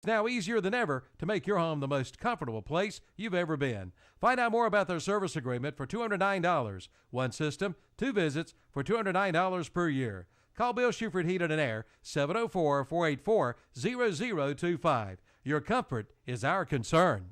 Now easier than ever to make your home the most comfortable place you've ever been. Find out more about their service agreement for $209. One system, 2 visits for $209 per year. Call Bill Shuford Heated and Air, 704-484-0025. Your comfort is our concern.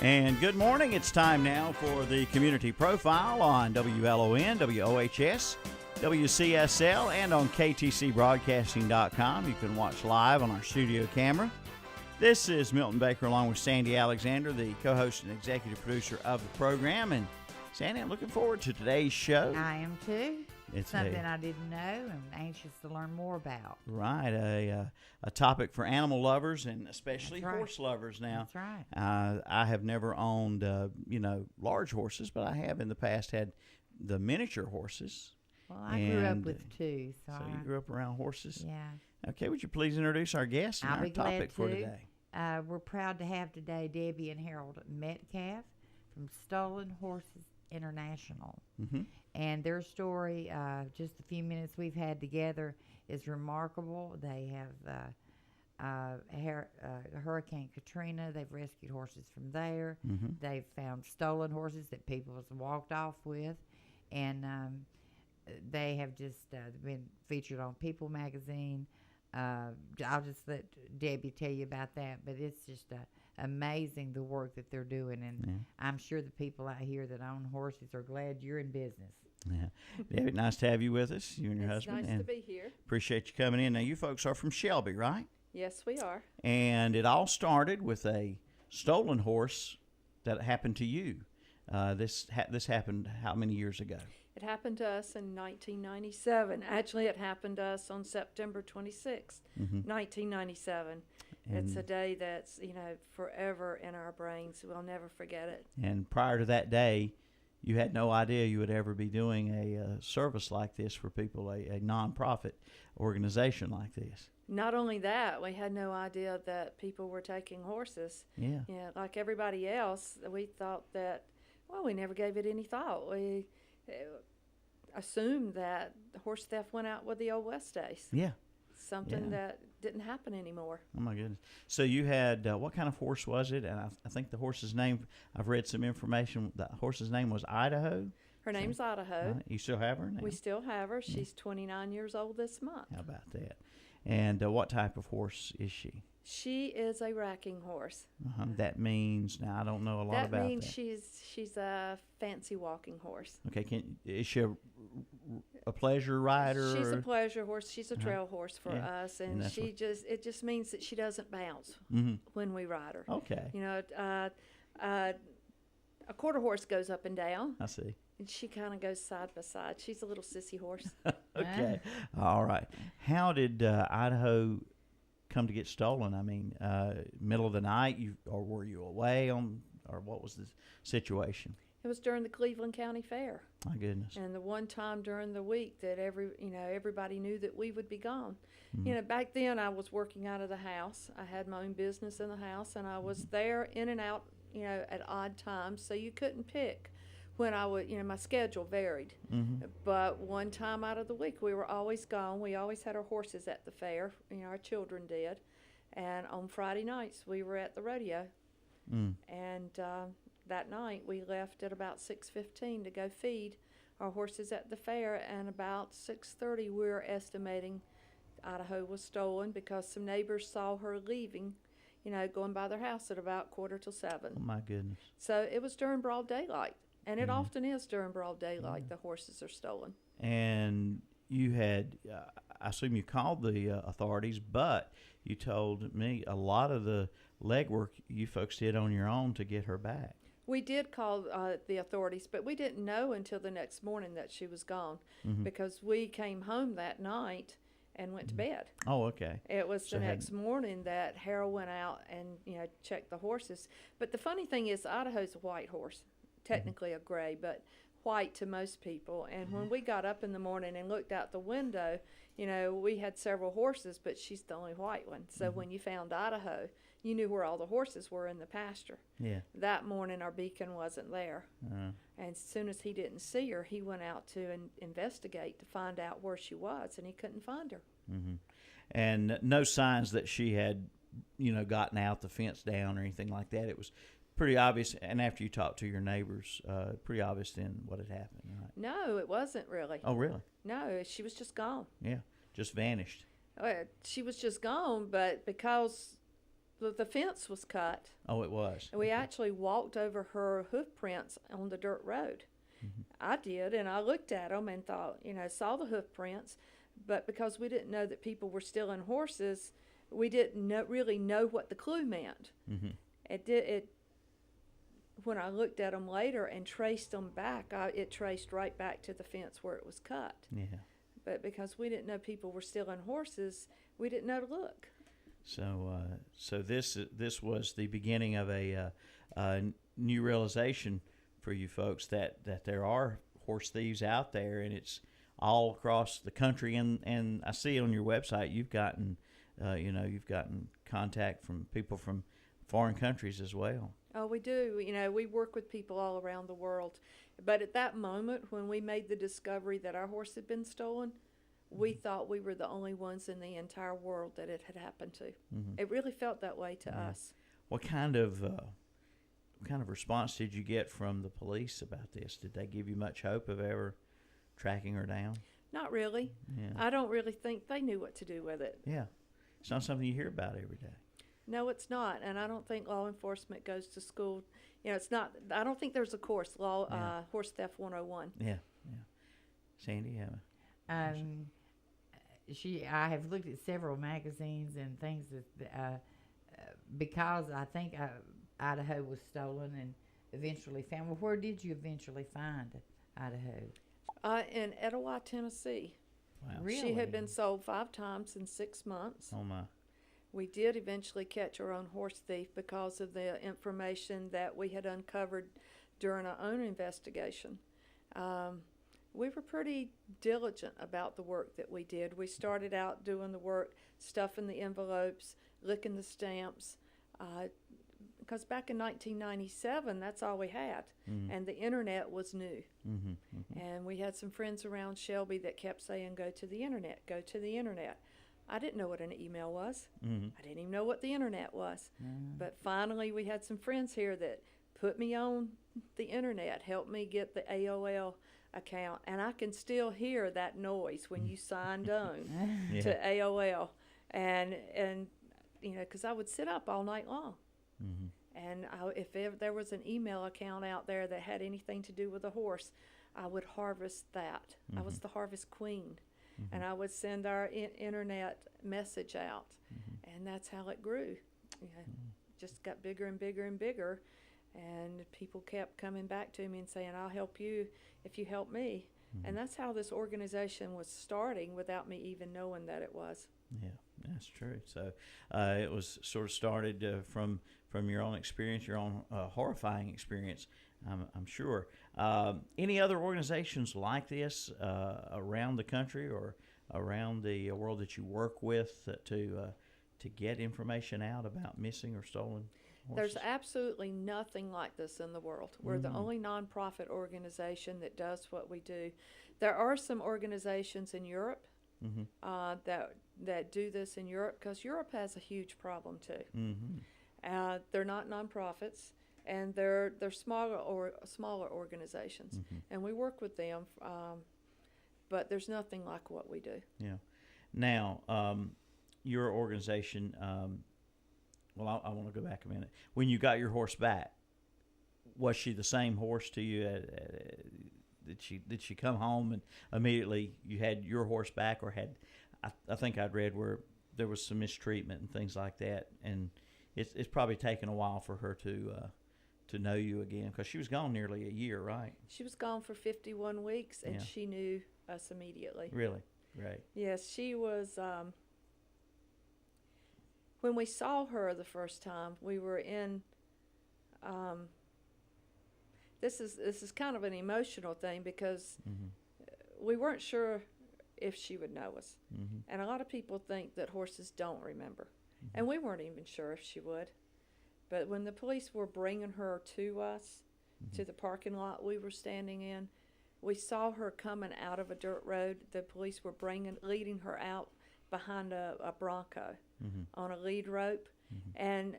And good morning. It's time now for the Community Profile on WLON, WOHS, WCSL, and on KTCBroadcasting.com. You can watch live on our studio camera. This is Milton Baker along with Sandy Alexander, the co-host and executive producer of the program. And Sandy, I'm looking forward to today's show. I am too. It's something I didn't know and anxious to learn more about. Right, a topic for animal lovers and especially horse lovers. Now, that's right. I have never owned, large horses, but I have in the past had the miniature horses. Well, I grew up with two. So you grew up around horses? Yeah. Okay, would you please introduce our guest and our topic for today? We're proud to have today Debbie and Harold Metcalf from Stolen Horses International. Mm-hmm. And their story, just the few minutes we've had together, is remarkable. They have Hurricane Katrina. They've rescued horses from there. Mm-hmm. They've found stolen horses that people have walked off with. And they have just been featured on People magazine. I'll just let Debbie tell you about that. But it's just amazing the work that they're doing. And I'm sure the people out here that own horses are glad you're in business. Yeah. Debbie, nice to have you with us, you and your husband. It's nice to be here. Appreciate you coming in. Now, you folks are from Shelby, right? Yes, we are. And it all started with a stolen horse that happened to you. This happened how many years ago? It happened to us in 1997. Actually, it happened to us on September 26th, 1997. It's a day that's, forever in our brains. We'll never forget it. And prior to that day, you had no idea you would ever be doing a service like this for people, a nonprofit organization like this. Not only that, we had no idea that people were taking horses. Yeah. Yeah, like everybody else, we thought that, we never gave it any thought. We assumed that horse theft went out with the old West days. Yeah. Something that didn't happen anymore. Oh, my goodness. So you had, what kind of horse was it? And I think the horse's name, I've read some information, the horse's name was Idaho? Her name's Idaho. You still have her now? We still have her. She's 29 years old this month. How about that? And what type of horse is she? She is a racking horse. That means, now I don't know a lot about that. That means she's a fancy walking horse. Okay, is she a pleasure rider? She's a pleasure horse. She's a trail horse for us, and it just means that she doesn't bounce when we ride her. Okay. A quarter horse goes up and down. I see. And she kind of goes side by side. She's a little sissy horse. Okay. All right. How did Idaho come to get stolen? I mean, middle of the night, or were you away or what was the situation? It was during the Cleveland County Fair. My goodness. And the one time during the week that everybody knew that we would be gone. Back then I was working out of the house. I had my own business in the house, and I was there in and out, at odd times, so you couldn't pick when I would, my schedule varied. But one time out of the week, we were always gone. We always had our horses at the fair. Our children did. And on Friday nights, we were at the rodeo. And that night, we left at about 6:15 to go feed our horses at the fair. And about 6:30, we were estimating Idaho was stolen because some neighbors saw her leaving, going by their house at about 6:45. Oh, my goodness. So it was during broad daylight. And it often is during broad daylight the horses are stolen. And you had, I assume you called the authorities, but you told me a lot of the legwork you folks did on your own to get her back. We did call the authorities, but we didn't know until the next morning that she was gone because we came home that night and went to bed. Oh, okay. It was So the had- next morning that Harold went out and checked the horses. But the funny thing is, Idaho's a white horse, technically a gray, but white to most people. And when we got up in the morning and looked out the window, we had several horses, but she's the only white one. So when you found Idaho, you knew where all the horses were in the pasture. Yeah. That morning, our beacon wasn't there. And as soon as he didn't see her, he went out to investigate to find out where she was, and he couldn't find her. And no signs that she had, gotten out the fence down or anything like that. It was pretty obvious. And after you talked to your neighbors, pretty obvious then what had happened, right? No, it wasn't really. Oh, really? No, she was just gone. Yeah, just vanished. She was just gone, but because the fence was cut, Oh, it was. we actually walked over her hoof prints on the dirt road. I did, and I looked at them and thought, saw the hoof prints, but because we didn't know that people were stealing horses, we didn't really know what the clue meant. When I looked at them later and traced them back, it traced right back to the fence where it was cut. Yeah. But because we didn't know people were stealing horses, we didn't know to look. So this was the beginning of a new realization for you folks that there are horse thieves out there, and it's all across the country. And I see on your website you've gotten contact from people from foreign countries as well. Oh, we do. We work with people all around the world. But at that moment, when we made the discovery that our horse had been stolen, we thought we were the only ones in the entire world that it had happened to. It really felt that way to us. What kind of response did you get from the police about this? Did they give you much hope of ever tracking her down? Not really. Yeah. I don't really think they knew what to do with it. Yeah. It's not something you hear about every day. No, it's not. And I don't think law enforcement goes to school. It's not. I don't think there's a course, Horse Theft 101. Yeah. Sandy, you have I have looked at several magazines and things that because I think Idaho was stolen and eventually found. Well, where did you eventually find Idaho? In Etowah, Tennessee. Wow. Really? She had been sold 5 times in 6 months. Oh my. We did eventually catch our own horse thief because of the information that we had uncovered during our own investigation. We were pretty diligent about the work that we did. We started out doing the work, stuffing the envelopes, licking the stamps, because back in 1997, that's all we had, and the internet was new. And we had some friends around Shelby that kept saying, go to the internet, go to the internet. I didn't know what an email was. I didn't even know what the internet was. But finally, we had some friends here that put me on the internet, helped me get the AOL account, and I can still hear that noise when you signed on to AOL, and because I would sit up all night long, and if there was an email account out there that had anything to do with a horse, I would harvest that. I was the harvest queen. And I would send our internet message out, and that's how it grew. Just got bigger and bigger and bigger, and people kept coming back to me and saying, I'll help you if you help me. And that's how this organization was starting without me even knowing that it was. Yeah, that's true. So it was sort of started from your own experience, your own horrifying experience, I'm sure. Any other organizations like this around the country or around the world that you work with to get information out about missing or stolen horses? There's absolutely nothing like this in the world. We're the only nonprofit organization that does what we do. There are some organizations in Europe that do this in Europe, because Europe has a huge problem too. They're not nonprofits, and they're smaller organizations, and we work with them. But there's nothing like what we do. Yeah. Now, your organization. Well, I want to go back a minute. When you got your horse back, was she the same horse to you? Did she come home and immediately you had your horse back, or had I think I'd read where there was some mistreatment and things like that, and it's probably taken a while for her to know you again, because she was gone nearly a year, right? She was gone for 51 weeks, and Yeah. she knew us immediately. Really? Right. Yes, she was. When we saw her the first time, we were in. This is kind of an emotional thing because we weren't sure if she would know us, and a lot of people think that horses don't remember, and we weren't even sure if she would. But when the police were bringing her to us, to the parking lot we were standing in, we saw her coming out of a dirt road. The police were leading her out behind a Bronco on a lead rope. And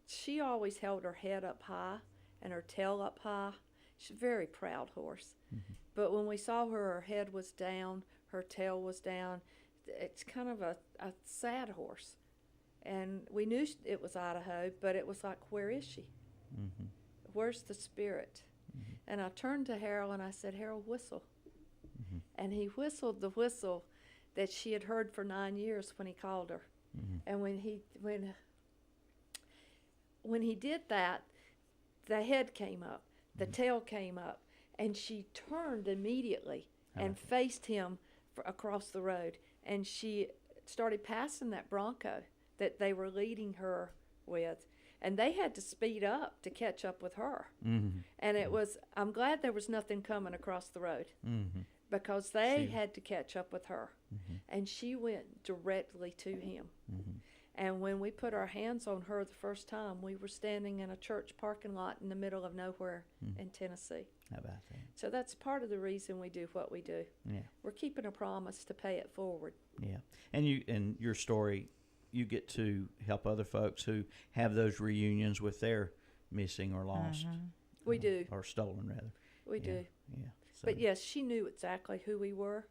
she always held her head up high and her tail up high. She's a very proud horse. But when we saw her head was down, her tail was down. It's kind of a sad horse. And we knew it was Idaho, but it was like, where is she? Where's the spirit? And I turned to Harold and I said, Harold, whistle. And he whistled the whistle that she had heard for 9 years when he called her. And when he did that, the head came up, the tail came up, and she turned immediately and faced him across the road. And she started passing that Bronco that they were leading her with. And they had to speed up to catch up with her. And it was, I'm glad there was nothing coming across the road because they had to catch up with her. And she went directly to him. And when we put our hands on her the first time, we were standing in a church parking lot in the middle of nowhere in Tennessee. How about that? So that's part of the reason we do what we do. Yeah. We're keeping a promise to pay it forward. Yeah. And your story, you get to help other folks who have those reunions with their missing or lost. We do. Or stolen, rather. We do. Yeah. So, But yes, she knew exactly who we were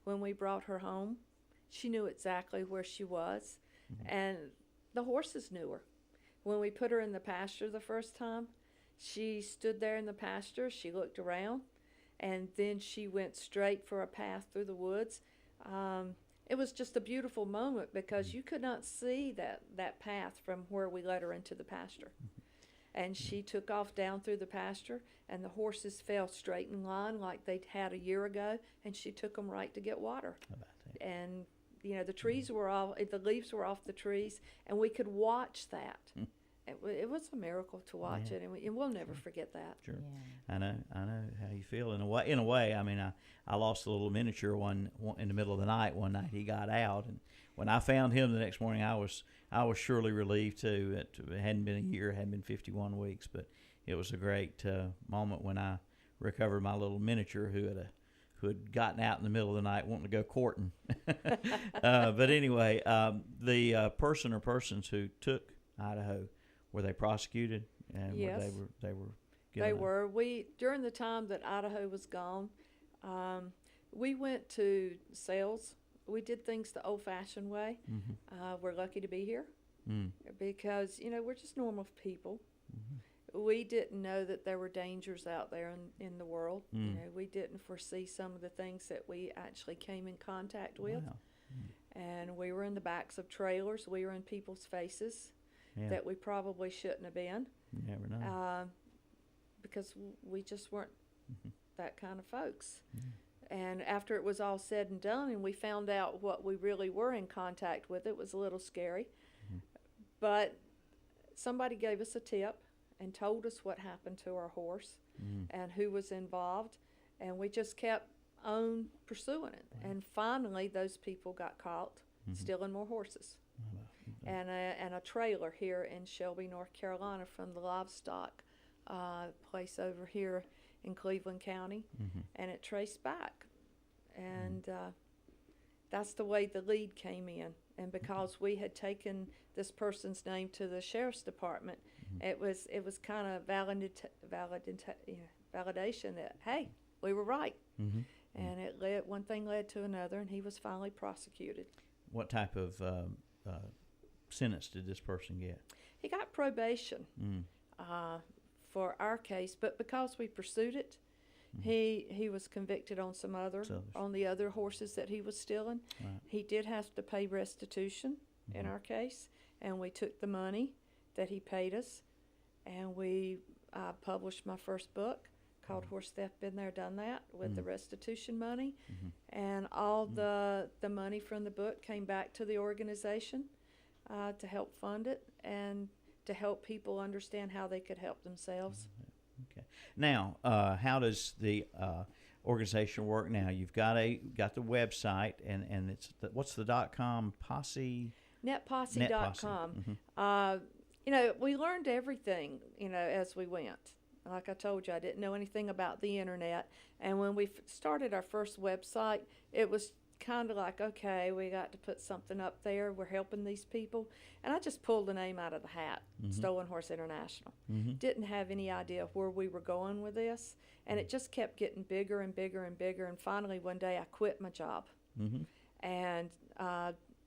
when we brought her home. She knew exactly where she was. And the horses knew her. When we put her in the pasture the first time, she stood there in the pasture, she looked around, and then she went straight for a path through the woods. It was just a beautiful moment because you could not see that path from where we led her into the pasture. And she took off down through the pasture, and the horses fell straight in line like they'd had a year ago, and she took them right to get water. how about that? And the trees were off, the leaves were off the trees, and we could watch that. It was a miracle to watch it, and we'll never forget that. Sure. Yeah. I know how you feel in a way. I mean, I lost a little miniature one in the middle of the night. One night he got out, and when I found him the next morning, I was surely relieved too. It hadn't been a year, it hadn't been 51 weeks, but it was a great moment when I recovered my little miniature who had gotten out in the middle of the night wanting to go courting. But anyway, the person or persons who took Idaho, were they prosecuted? And Yes. They were. They were. During the time that Idaho was gone, we went to sales. We did things the old-fashioned way. We're lucky to be here because we're just normal people. We didn't know that there were dangers out there in the world. We didn't foresee some of the things that we actually came in contact with. Wow. And we were in the backs of trailers. We were in people's faces that we probably shouldn't have been. You never know. Because we just weren't that kind of folks. And after it was all said and done and we found out what we really were in contact with, it was a little scary. But somebody gave us a tip and told us what happened to our horse and who was involved. And we just kept on pursuing it. And finally, those people got caught stealing more horses. And a trailer here in Shelby, North Carolina from the livestock place over here in Cleveland County, and it traced back. And that's the way the lead came in. And because we had taken this person's name to the sheriff's department, it was kind of validation that, hey, we were right. And one thing led to another, and he was finally prosecuted. What type of sentence did this person get? He got probation for our case, but because we pursued it, he was convicted on on the other horses that he was stealing. Right. He did have to pay restitution in our case, and we took the money that he paid us, and we published my first book called Horse Theft. Been there, done that with the restitution money, and all the money from the book came back to the organization to help fund it and to help people understand how they could help themselves. Okay. Now, how does the organization work now? You've got the website, and it's what's the .com posse? Netposse.com. We learned everything, as we went. Like I told you, I didn't know anything about the internet. And when we started our first website, it was kind of like, okay, we got to put something up there. We're helping these people. And I just pulled the name out of the hat, Stolen Horse International. Didn't have any idea where we were going with this. And it just kept getting bigger and bigger and bigger. And finally, one day, I quit my job and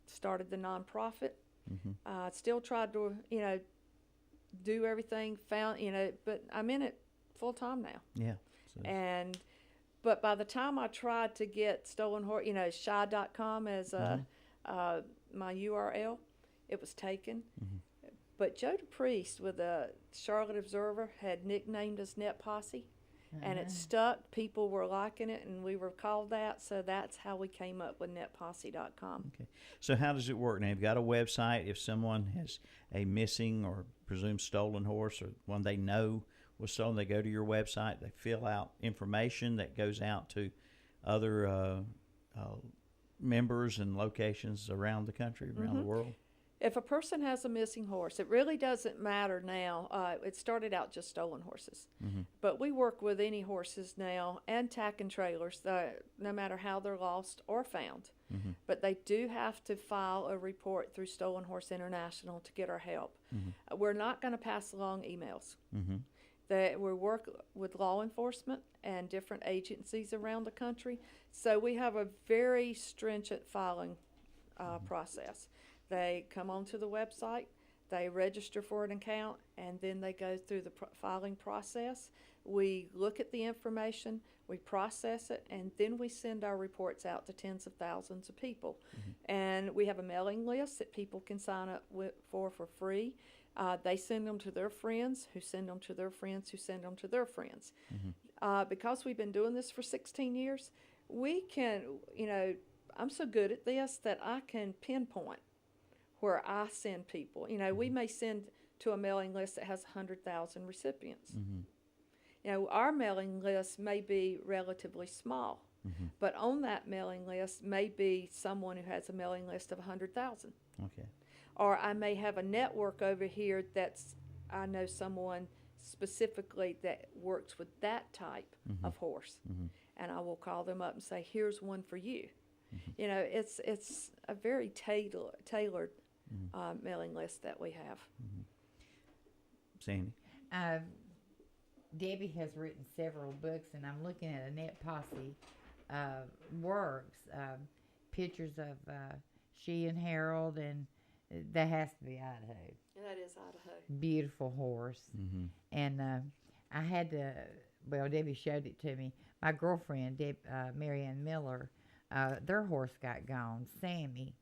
started the nonprofit. Still tried to, do everything, but I'm in it full time now. Yeah. But by the time I tried to get Stolen Horse, shy.com as my URL, it was taken. But Joe DePriest with the Charlotte Observer had nicknamed us Net Posse, and it stuck. People were liking it, and we were called that, so that's how we came up with netposse.com. Okay. So how does it work now? You've got a website. If someone has a missing or presumed stolen horse or one they know was stolen, they go to your website, they fill out information that goes out to other members and locations around the country, around the world. If a person has a missing horse, it really doesn't matter now. It started out just stolen horses. But we work with any horses now and tack and trailers, no matter how they're lost or found. But they do have to file a report through Stolen Horse International to get our help. We're not going to pass along emails. We work with law enforcement and different agencies around the country. So we have a very stringent filing process. They come onto the website, they register for an account, and then they go through the filing process. We look at the information, we process it, and then we send our reports out to tens of thousands of people. And we have a mailing list that people can sign up for free. They send them to their friends, who send them to their friends, who send them to their friends. Because we've been doing this for 16 years, we can, I'm so good at this that I can pinpoint where I send people. We may send to a mailing list that has 100,000 recipients. Our mailing list may be relatively small, but on that mailing list may be someone who has a mailing list of 100,000. Okay. Or I may have a network over here I know someone specifically that works with that type of horse. And I will call them up and say, here's one for you. It's a very tailored mailing list that we have. Sandy? Debbie has written several books, and I'm looking at a Net Posse works, pictures of she and Harold, and that has to be Idaho. That is Idaho. Beautiful horse. And I had to, Debbie showed it to me. My girlfriend, Marianne Miller, their horse got gone, Sammy,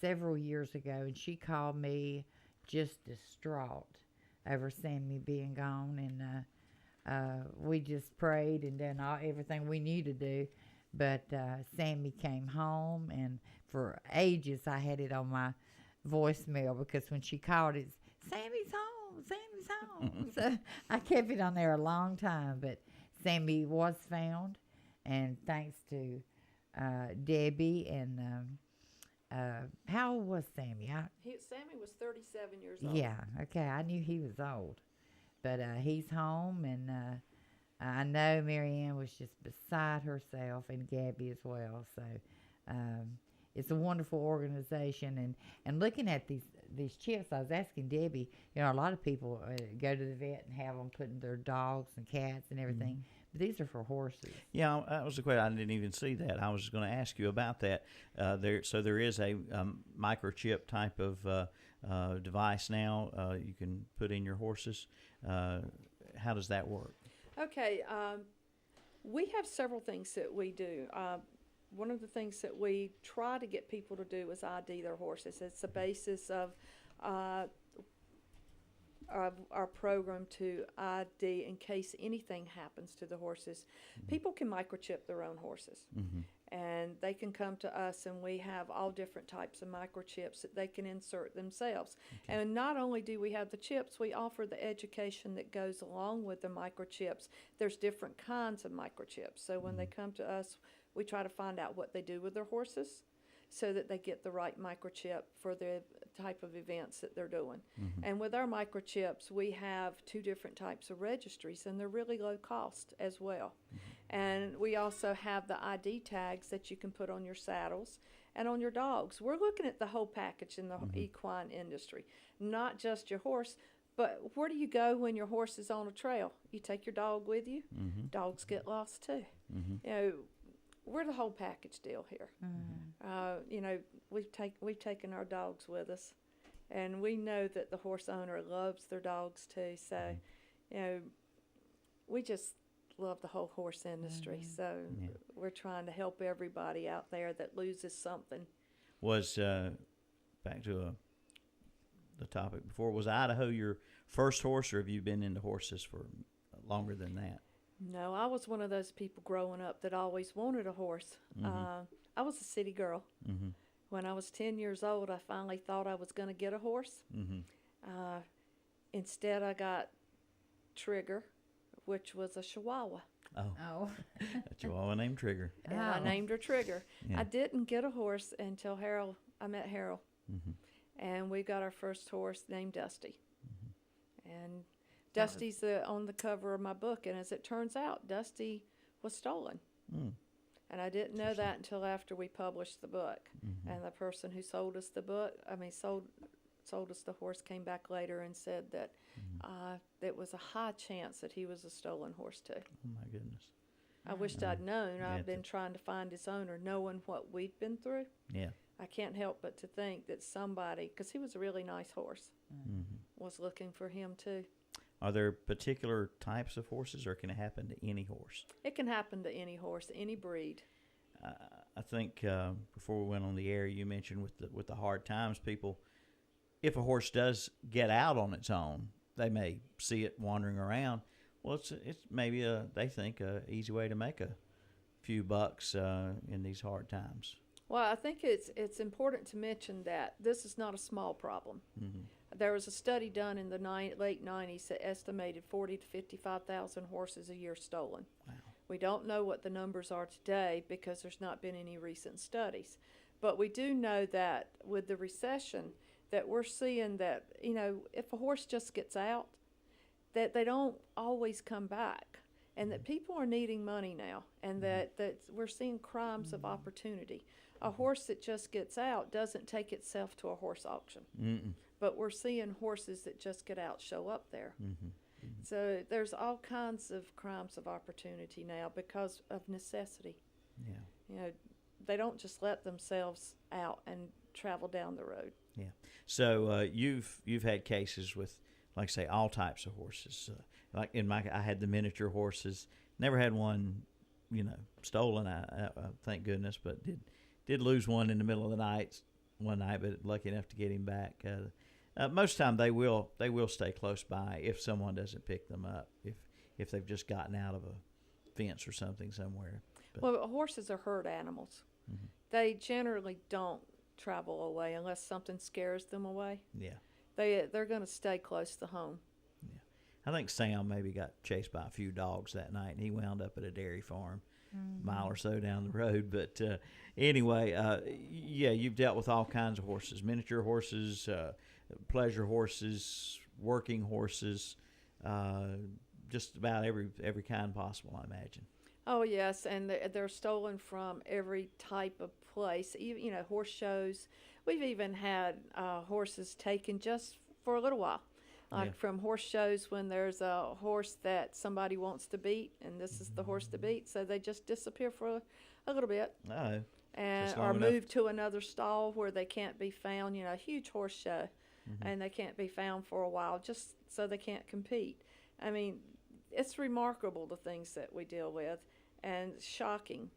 several years ago, and she called me just distraught over Sammy being gone, and we just prayed and done everything we knew to do. But Sammy came home, and for ages I had it on my voicemail because when she called, it's Sammy's home, Sammy's home. So I kept it on there a long time, but Sammy was found, and thanks to Debbie and how old was Sammy? Sammy was 37 years old. Yeah, okay, I knew he was old, but he's home, and I know Marianne was just beside herself, and Gabby as well. So it's a wonderful organization, and looking at these chips, I was asking Debbie. A lot of people go to the vet and have them putting their dogs and cats and everything. But these are for horses. Yeah, that was a question. I didn't even see that. I was going to ask you about that. There is a microchip type of device now you can put in your horses. How does that work? Okay, we have several things that we do. One of the things that we try to get people to do is ID their horses. It's the basis of our program to ID in case anything happens to the horses. People can microchip their own horses. And they can come to us, and we have all different types of microchips that they can insert themselves. And not only do we have the chips, we offer the education that goes along with the microchips. There's different kinds of microchips. So when they come to us, we try to find out what they do with their horses so that they get the right microchip for the type of events that they're doing. And with our microchips, we have 2 different types of registries, and they're really low cost as well. And we also have the ID tags that you can put on your saddles and on your dogs. We're looking at the whole package in the equine industry, not just your horse. But where do you go when your horse is on a trail? You take your dog with you. Dogs get lost too. You know, we're the whole package deal here. You know, we've taken our dogs with us, and we know that the horse owner loves their dogs too. So, you know, we just love the whole horse industry. So we're trying to help everybody out there that loses something. Was back to the topic before, was Idaho your first horse, or have you been into horses for longer than that? No, I was one of those people growing up that always wanted a horse. I was a city girl. When I was 10 years old, I finally thought I was going to get a horse. Instead, I got Trigger, which was a Chihuahua. Oh. A Chihuahua named Trigger. And I named her Trigger. I didn't get a horse until I met Harold. And we got our first horse named Dusty. And Dusty's on the cover of my book, and as it turns out, Dusty was stolen. And I didn't know that until after we published the book. And the person who sold us the book, sold us the horse, came back later and said that it was a high chance that he was a stolen horse too. Oh my goodness. I wished I'd known. I've been trying to find his owner, knowing what we've been through. Yeah. I can't help but to think that somebody, because he was a really nice horse, was looking for him too. Are there particular types of horses, or can it happen to any horse? It can happen to any horse, any breed. I think before we went on the air, you mentioned with the hard times, people, if a horse does get out on its own, they may see it wandering around. Well, it's maybe they think a easy way to make a few bucks in these hard times. Well, I think it's important to mention that this is not a small problem. There was a study done in the late 90s that estimated 40 to 55,000 horses a year stolen. Wow. We don't know what the numbers are today because there's not been any recent studies. But we do know that with the recession, that we're seeing that, you know, if a horse just gets out, that they don't always come back, and that people are needing money now, and that we're seeing crimes of opportunity. A horse that just gets out doesn't take itself to a horse auction. But we're seeing horses that just get out show up there. So there's all kinds of crimes of opportunity now because of necessity. Yeah. You know, they don't just let themselves out and travel down the road. Yeah. So you've had cases with, like I say, all types of horses. Like I had the miniature horses. Never had one, stolen. I thank goodness, but did lose one in the middle of the night one night, but lucky enough to get him back. Most of the time they will stay close by if someone doesn't pick them up, if they've just gotten out of a fence or something somewhere. But, well, horses are herd animals. They generally don't travel away unless something scares them away. Yeah. They're going to stay close to home. Yeah. I think Sam maybe got chased by a few dogs that night, and he wound up at a dairy farm a mile or so down the road. But anyway, yeah, you've dealt with all kinds of horses, miniature horses, pleasure horses, working horses, just about every kind possible, I imagine. Oh, yes, and they're stolen from every type of place, even, horse shows. We've even had horses taken just for a little while, like from horse shows when there's a horse that somebody wants to beat, and this is the horse to beat, so they just disappear for a little bit. Oh, and or move to another stall where they can't be found, a huge horse show, and they can't be found for a while just so they can't compete. I mean, it's remarkable the things that we deal with, and shocking.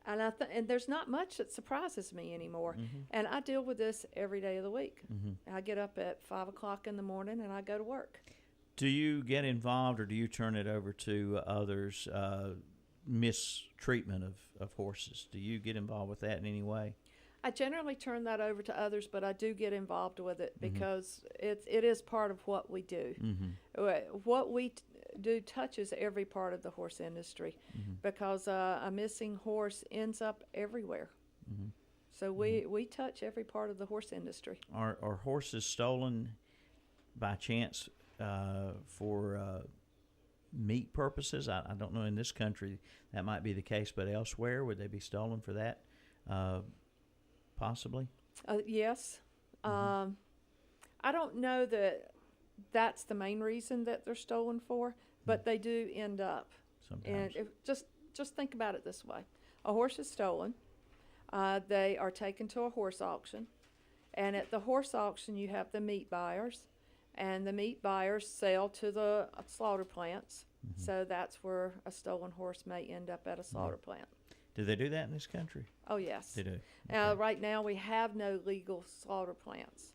And and there's not much that surprises me anymore. And I deal with this every day of the week. I get up at 5 o'clock in the morning and I go to work. Do you get involved, or do you turn it over to others? Mistreatment of horses. Do you get involved with that in any way? I generally turn that over to others, but I do get involved with it because it is part of what we do. What we do touches every part of the horse industry because a missing horse ends up everywhere. So we touch every part of the horse industry. Are horses stolen by chance for meat purposes? I don't know in this country that might be the case, but elsewhere would they be stolen for that? Possibly. Yes. I don't know that that's the main reason that they're stolen for, but they do end up. Sometimes. And just think about it this way: a horse is stolen. They are taken to a horse auction, and at the horse auction you have the meat buyers, and the meat buyers sell to the slaughter plants. So that's where a stolen horse may end up at a slaughter plant. Do they do that in this country? Oh, yes. They do. Okay. Right now we have no legal slaughter plants.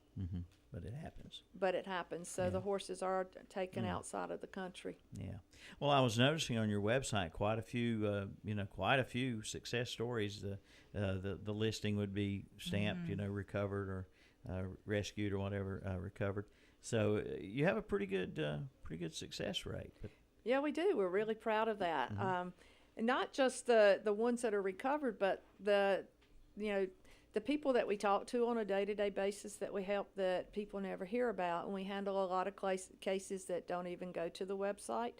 But it happens. But it happens. So the horses are taken outside of the country. Yeah. Well, I was noticing on your website quite a few success stories. The listing would be stamped, recovered or rescued or whatever, recovered. So you have a pretty good success rate. But yeah, we do. We're really proud of that. And not just the ones that are recovered, but the people that we talk to on a day-to-day basis that we help that people never hear about, and we handle a lot of cases that don't even go to the website.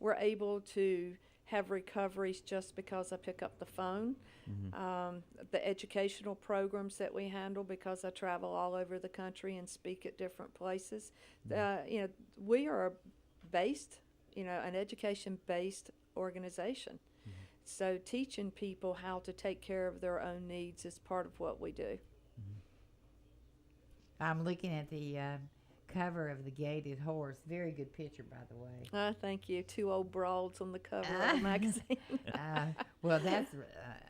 We're able to have recoveries just because I pick up the phone. The educational programs that we handle because I travel all over the country and speak at different places. We are based, an education-based organization. So teaching people how to take care of their own needs is part of what we do. I'm looking at the cover of the Gaited Horse. Very good picture, by the way. Thank you. Two old broads on the cover of the magazine. Well, that's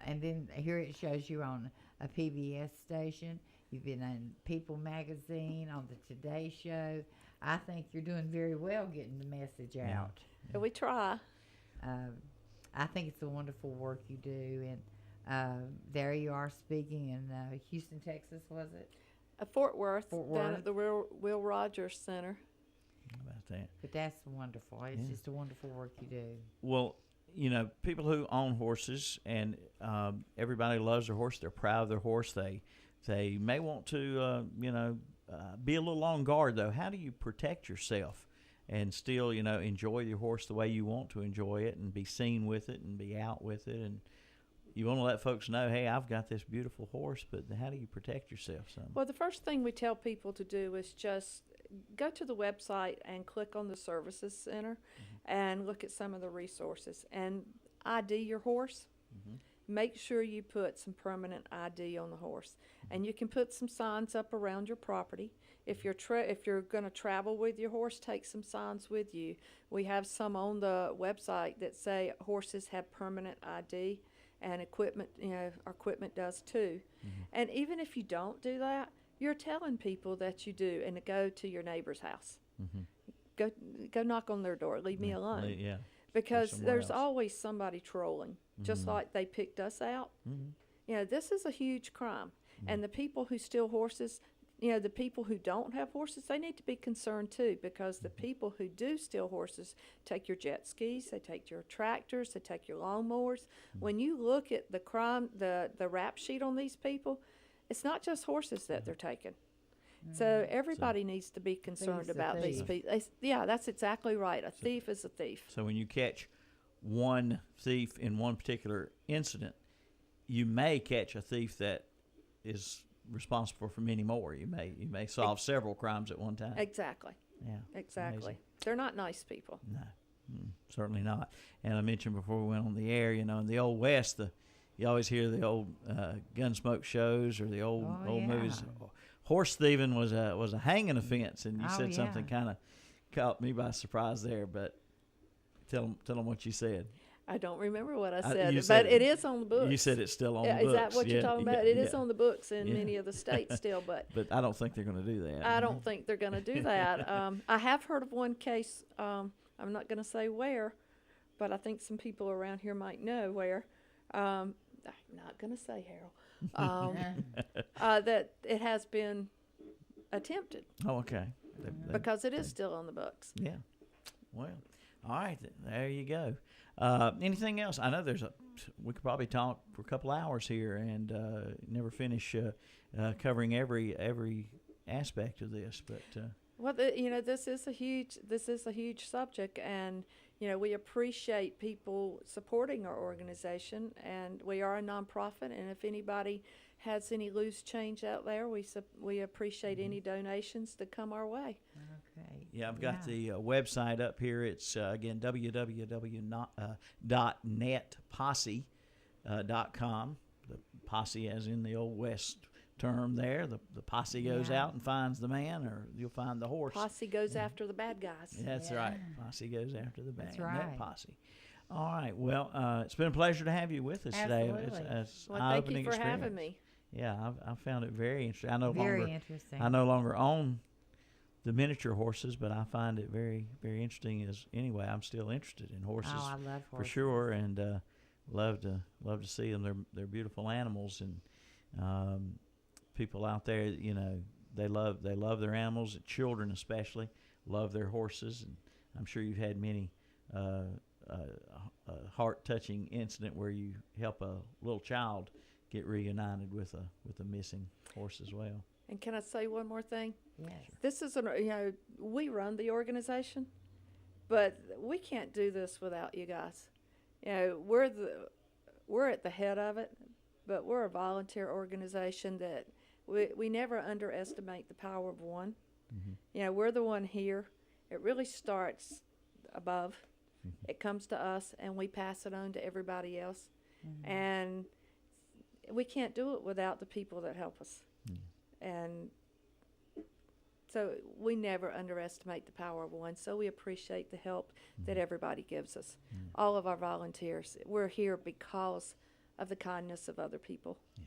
and then here it shows you on a PBS station. You've been in People magazine, on the Today Show. I think you're doing very well getting the message out. We try. I think it's a wonderful work you do, and there you are speaking in Houston, Texas, was it? Fort Worth, Fort down Worth. at the Will Rogers Center. how about that? But that's wonderful. It's just a wonderful work you do. Well, people who own horses, and everybody loves their horse. They're proud of their horse. They may want to, be a little on guard, though. How do you protect yourself and still, enjoy your horse the way you want to enjoy it and be seen with it and be out with it? And you want to let folks know, hey, I've got this beautiful horse, but how do you protect yourself? Well, the first thing we tell people to do is just go to the website and click on the Services Center and look at some of the resources and ID your horse. Make sure you put some permanent ID on the horse, and you can put some signs up around your property. If you're going to travel with your horse, take some signs with you. We have some on the website that say horses have permanent ID, and equipment. Our equipment does too. And even if you don't do that, you're telling people that you do, and to go to your neighbor's house. Go knock on their door. Leave me alone. Yeah. Because there's else. always somebody trolling, just like they picked us out. This is a huge crime. And the people who steal horses, the people who don't have horses, they need to be concerned too, because the people who do steal horses take your jet skis, they take your tractors, they take your lawnmowers. When you look at the crime, the rap sheet on these people, it's not just horses that they're taking. So everybody needs to be concerned about these people. Yeah, that's exactly right. A thief is a thief. So when you catch one thief in one particular incident, you may catch a thief that is responsible for many more. You may solve several crimes at one time. Exactly. Yeah. Exactly. Amazing. They're not nice people. No, certainly not. And I mentioned before we went on the air, in the Old West, you always hear the old Gunsmoke shows or the old movies. Horse thieving was a hanging offense, and you said something kind of caught me by surprise there. But tell them what you said. I don't remember what I you said, said but it is on the books. You said it's still on Yeah, the books. is that what you're talking about? It is on the books in Yeah. many of the states still, but But I don't think they're going to do that. I don't think they're going to do that. I have heard of one case. I'm not going to say where, but I think some people around here might know where. I'm not going to say, Harold. That it has been attempted Oh, okay. because it is still on the books. Yeah. Well, all right. There you go. Anything else? I know we could probably talk for a couple hours here and never finish covering every aspect of this. But Well, this is a huge subject, and we appreciate people supporting our organization, and we are a nonprofit. And if anybody has any loose change out there, we appreciate any donations that come our way. Okay. yeah, I've got the website up here. It's again www.netposse.com. The posse, as in the old West term there. The posse goes out and finds the man, or you'll find the horse. Posse goes after the bad guys. That's right. Posse goes after the bad. That's right. Net posse. All right. Well, it's been a pleasure to have you with us today. Absolutely. It's Well, thank you eye-opening for experience. having me. Yeah, I found it very interesting. Very interesting. I no longer own the miniature horses, but I find it very, very interesting. Anyway, I'm still interested in horses. Oh, I love horses. For sure, and love to see them. They're beautiful animals, and people out there, they love their animals. Children especially love their horses, and I'm sure you've had many a heart-touching incident where you help a little child get reunited with a missing horse as well. And can I say one more thing? Yes. This is we run the organization, but we can't do this without you guys. We're at the head of it, but we're a volunteer organization that we never underestimate the power of one. Mm-hmm. We're the one here. It really starts above. Mm-hmm. It comes to us, and we pass it on to everybody else. Mm-hmm. And we can't do it without the people that help us. Mm-hmm. And so we never underestimate the power of one. So we appreciate the help that everybody gives us. Mm-hmm. All of our volunteers, we're here because of the kindness of other people. Yeah.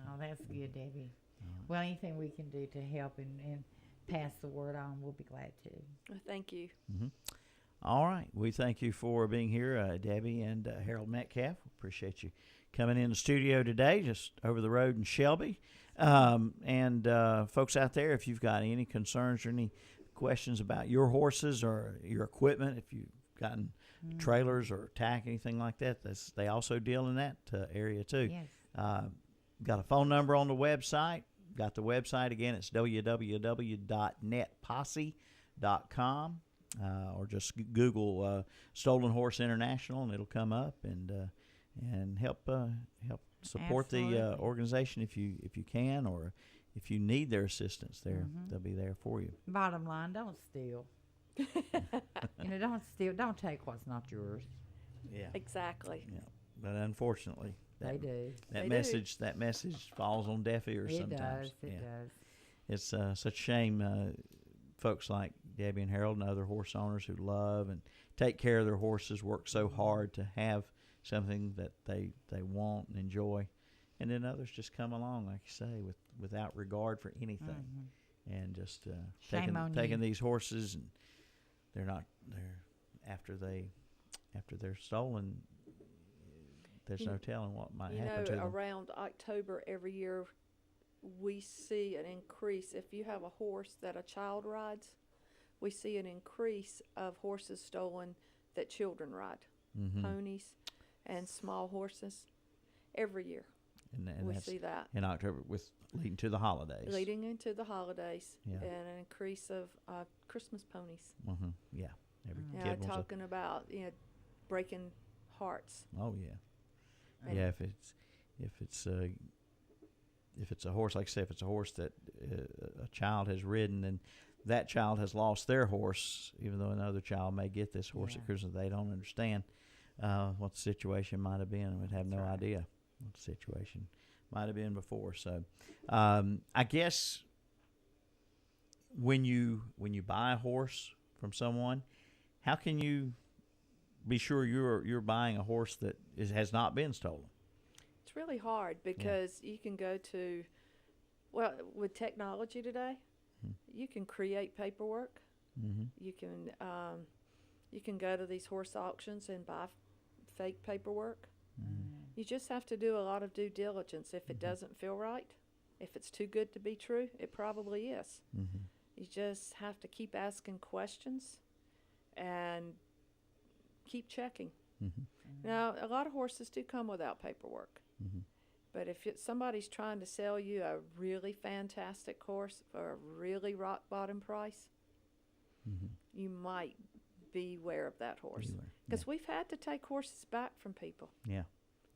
Oh, that's good, Debbie. Well, anything we can do to help and pass the word on, we'll be glad to. Well, thank you. Mm-hmm. All right. We thank you for being here, Debbie and Harold Metcalf. Appreciate you coming in the studio today, just over the road in Shelby. And folks out there, if you've got any concerns or any questions about your horses or your equipment, if you've gotten trailers or tack, anything like that, they also deal in that area too. Yes. Got a phone number on the website. Got the website again. It's www.netposse.com. Or just Google Stolen Horse International, and it'll come up, and help support Absolutely. the organization if you can, or if you need their assistance. They'll be there for you. Bottom line, don't steal. Don't steal. Don't take what's not yours. Yeah, Exactly. yeah. But unfortunately, They do. that They do. message falls on deaf ears It sometimes. does. It does. It's such a shame. Folks like Debbie and Harold and other horse owners who love and take care of their horses work so hard to have something that they want and enjoy, and then others just come along, like you say, without regard for anything, and just taking these horses, and after they're stolen, there's no telling what might happen to them. Around October every year, we see an increase. If you have a horse that a child rides, we see an increase of horses stolen that children ride, ponies and small horses, every year. And we that's see that. in October, leading to the holidays. Leading into the holidays, Yeah. and an increase of Christmas ponies. Yeah, every kid wants Talking about breaking hearts. Oh yeah, And yeah. If it's a horse, like I say, if it's a horse that a child has ridden, and that child has lost their horse, even though another child may get this horse because they don't understand what the situation might have been, and would have no idea what the situation might have been before. So, I guess when you buy a horse from someone, how can you be sure you're buying a horse that has not been stolen? It's really hard because you can go to, well, with technology today, you can create paperwork. You can go to these horse auctions and buy fake paperwork. You just have to do a lot of due diligence. If it doesn't feel right, if it's too good to be true, it probably is. You just have to keep asking questions and keep checking. Now, a lot of horses do come without paperwork. But if somebody's trying to sell you a really fantastic horse for a really rock bottom price, you might beware of that horse. Because we've had to take horses back from people.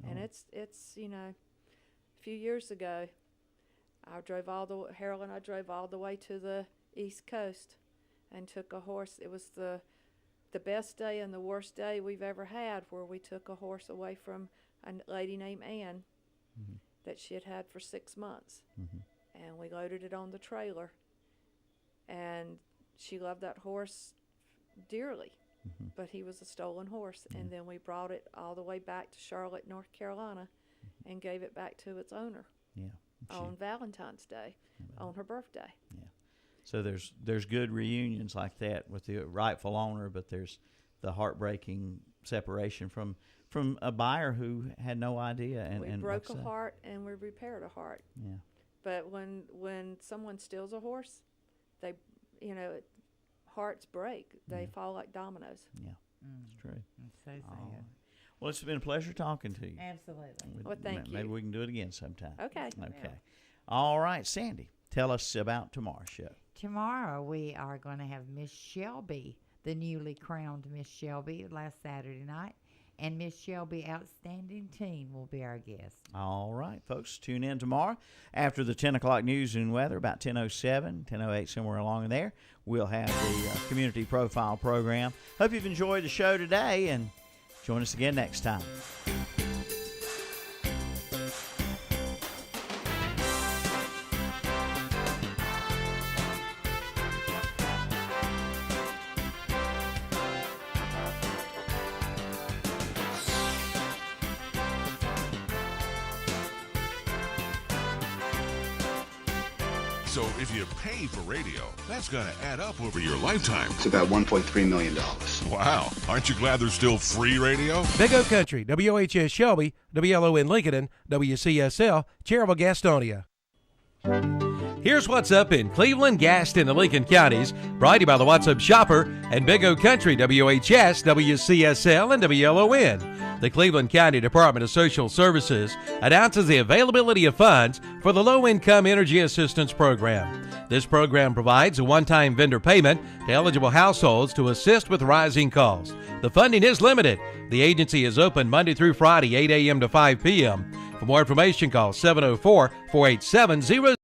And it's a few years ago, Harold and I drove all the way to the East Coast and took a horse. It was the best day and the worst day we've ever had, where we took a horse away from a lady named Ann that she had had for 6 months. And we loaded it on the trailer. And she loved that horse dearly. But he was a stolen horse. And then we brought it all the way back to Charlotte, North Carolina, and gave it back to its owner on Valentine's Day, on her birthday. So there's good reunions like that with the rightful owner, but there's the heartbreaking separation from a buyer who had no idea. And we broke a heart and we repaired a heart. But when someone steals a horse, they, hearts break. They fall like dominoes. It's true. It's so sad. Well, it's been a pleasure talking to you. Absolutely. Well, thank you. Maybe we can do it again sometime. Okay. All right, Sandy, tell us about tomorrow's show. Tomorrow we are going to have Miss Shelby, the newly crowned Miss Shelby, last Saturday night. And Miss Shelby Outstanding Teen will be our guest. All right, folks, tune in tomorrow after the 10 o'clock news and weather, about 10:07, 10:08, somewhere along in there. We'll have the Community Profile program. Hope you've enjoyed the show today, and join us again next time. So if you pay for radio, that's going to add up over your lifetime. It's about $1.3 million. Wow. Aren't you glad there's still free radio? Big Oak Country, WHS Shelby, WLON Lincoln, WCSL, Cherville, Gastonia. Here's what's up in Cleveland, Gaston, and Lincoln counties. Brought to you by the What's Up Shopper and Big Oak Country, WHS, WCSL, and WLON. The Cleveland County Department of Social Services announces the availability of funds for the Low Income Energy Assistance Program. This program provides a one-time vendor payment to eligible households to assist with rising costs. The funding is limited. The agency is open Monday through Friday, 8 a.m. to 5 p.m. For more information, call 704-487-00.